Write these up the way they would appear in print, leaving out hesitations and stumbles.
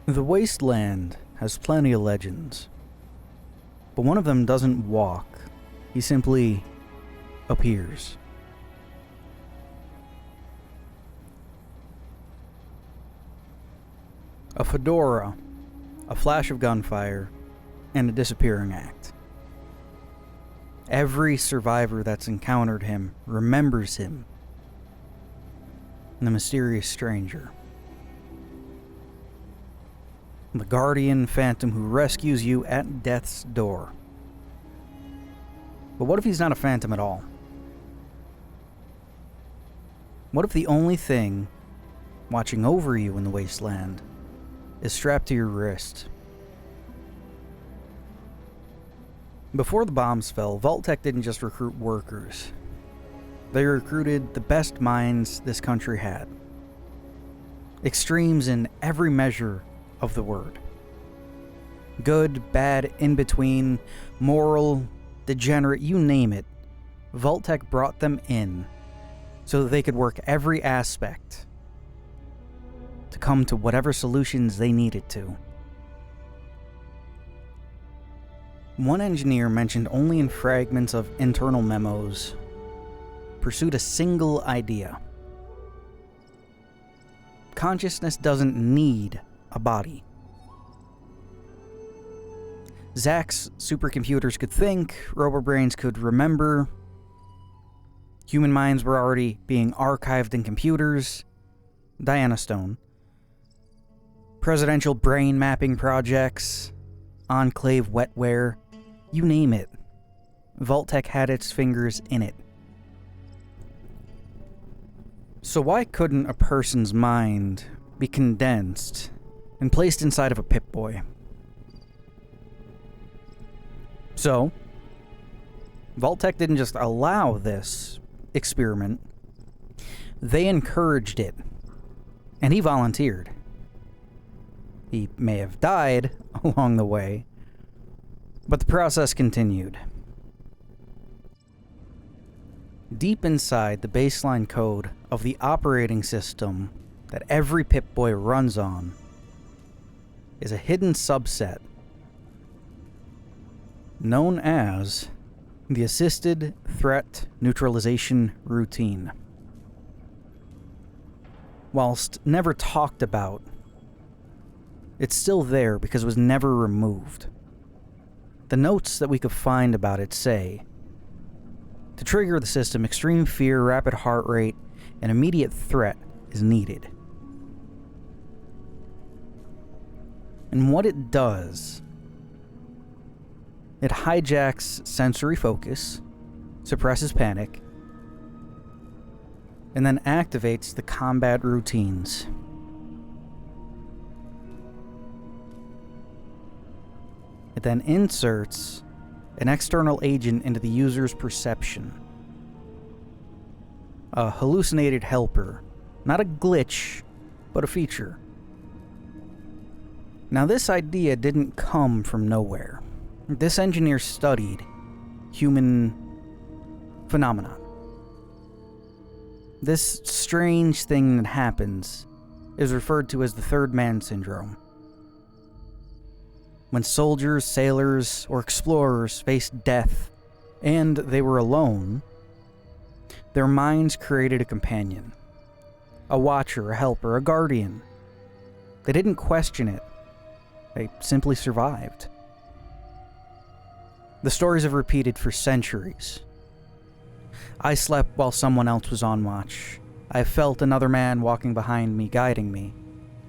The wasteland has plenty of legends, but one of them doesn't walk, he simply appears. A fedora, a flash of gunfire, and a disappearing act. Every survivor that's encountered him remembers him, the mysterious stranger. The guardian phantom who rescues you at death's door. But what if he's not a phantom at all? What if the only thing watching over you in the wasteland is strapped to your wrist? Before the bombs fell, Vault-Tec didn't just recruit workers. They recruited the best minds this country had. Extremes in every measure of the word. Good, bad, in between, moral, degenerate, you name it. Vault-Tec brought them in so that they could work every aspect to come to whatever solutions they needed to. One engineer, mentioned only in fragments of internal memos, pursued a single idea. Consciousness doesn't need a body. Zach's supercomputers could think, robobrains could remember. Human minds were already being archived in computers. Diana Stone. Presidential brain mapping projects. Enclave wetware. You name it. Vault-Tec had its fingers in it. So why couldn't a person's mind be condensed and placed inside of a Pip-Boy? So, Vault-Tec didn't just allow this experiment, they encouraged it, and he volunteered. He may have died along the way, but the process continued. Deep inside the baseline code of the operating system that every Pip-Boy runs on is a hidden subset known as the Assisted Threat Neutralization Routine. Whilst never talked about, it's still there because it was never removed. The notes that we could find about it say, to trigger the system, extreme fear, rapid heart rate, and immediate threat is needed. And what it does, it hijacks sensory focus, suppresses panic, and then activates the combat routines. It then inserts an external agent into the user's perception. A hallucinated helper. Not a glitch, but a feature. Now, this idea didn't come from nowhere. This engineer studied human phenomena. This strange thing that happens is referred to as the third man syndrome. When soldiers, sailors, or explorers faced death, and they were alone, their minds created a companion. A watcher, a helper, a guardian. They didn't question it. They simply survived. The stories have repeated for centuries. I slept while someone else was on watch. I felt another man walking behind me, guiding me.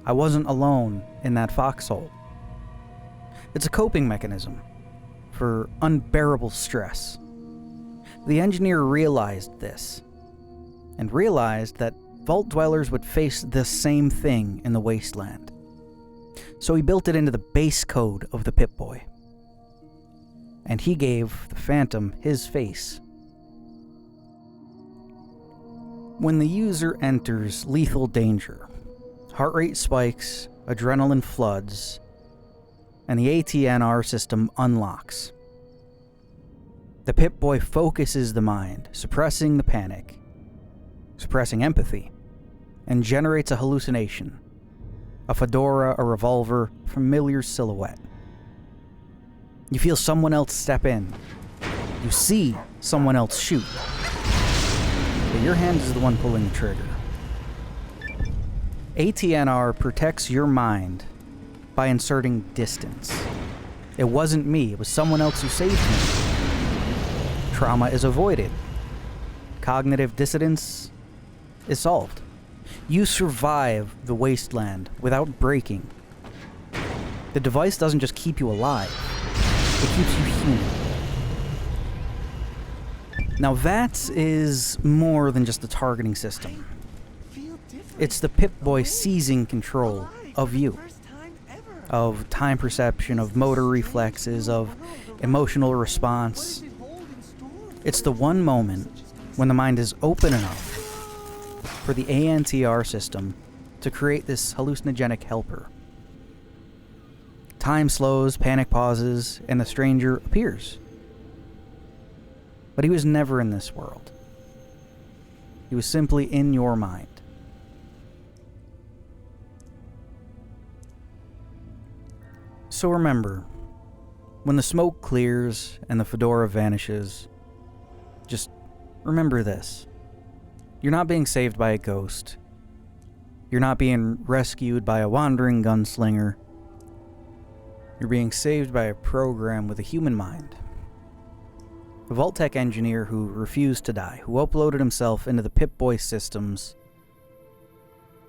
I wasn't alone in that foxhole. It's a coping mechanism for unbearable stress. The engineer realized this, and realized that vault dwellers would face the same thing in the wasteland. So he built it into the base code of the Pip-Boy. And he gave the Phantom his face. When the user enters lethal danger, heart rate spikes, adrenaline floods, and the ATNR system unlocks. The Pip-Boy focuses the mind, suppressing the panic, suppressing empathy, and generates a hallucination. A fedora, a revolver, familiar silhouette. You feel someone else step in. You see someone else shoot. But your hand is the one pulling the trigger. ATNR protects your mind by inserting distance. It wasn't me, it was someone else who saved me. Trauma is avoided. Cognitive dissonance is solved. You survive the wasteland without breaking. The device doesn't just keep you alive, it keeps you human. Now that is more than just a targeting system. It's the Pip-Boy seizing control of you, of time perception, of motor reflexes, of emotional response. It's the one moment when the mind is open enough for the ANTR system to create this hallucinogenic helper. Time slows, panic pauses, and the stranger appears. But he was never in this world. He was simply in your mind. So remember, when the smoke clears and the fedora vanishes, just remember this. You're not being saved by a ghost. You're not being rescued by a wandering gunslinger. You're being saved by a program with a human mind. A Vault-Tec engineer who refused to die, who uploaded himself into the Pip-Boy systems,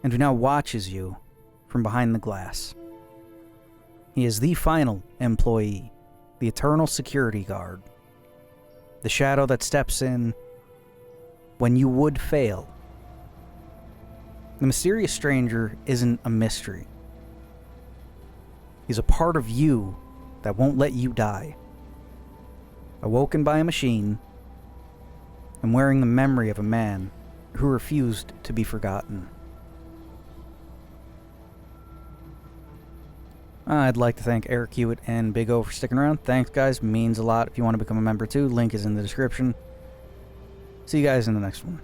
and who now watches you from behind the glass. He is the final employee, the eternal security guard, the shadow that steps in when you would fail. The mysterious stranger isn't a mystery. He's a part of you that won't let you die. Awoken by a machine, and wearing the memory of a man who refused to be forgotten. I'd like to thank Eric Hewitt and Big O for sticking around. Thanks, guys. Means a lot. If you want to become a member too, link is in the description. See you guys in the next one.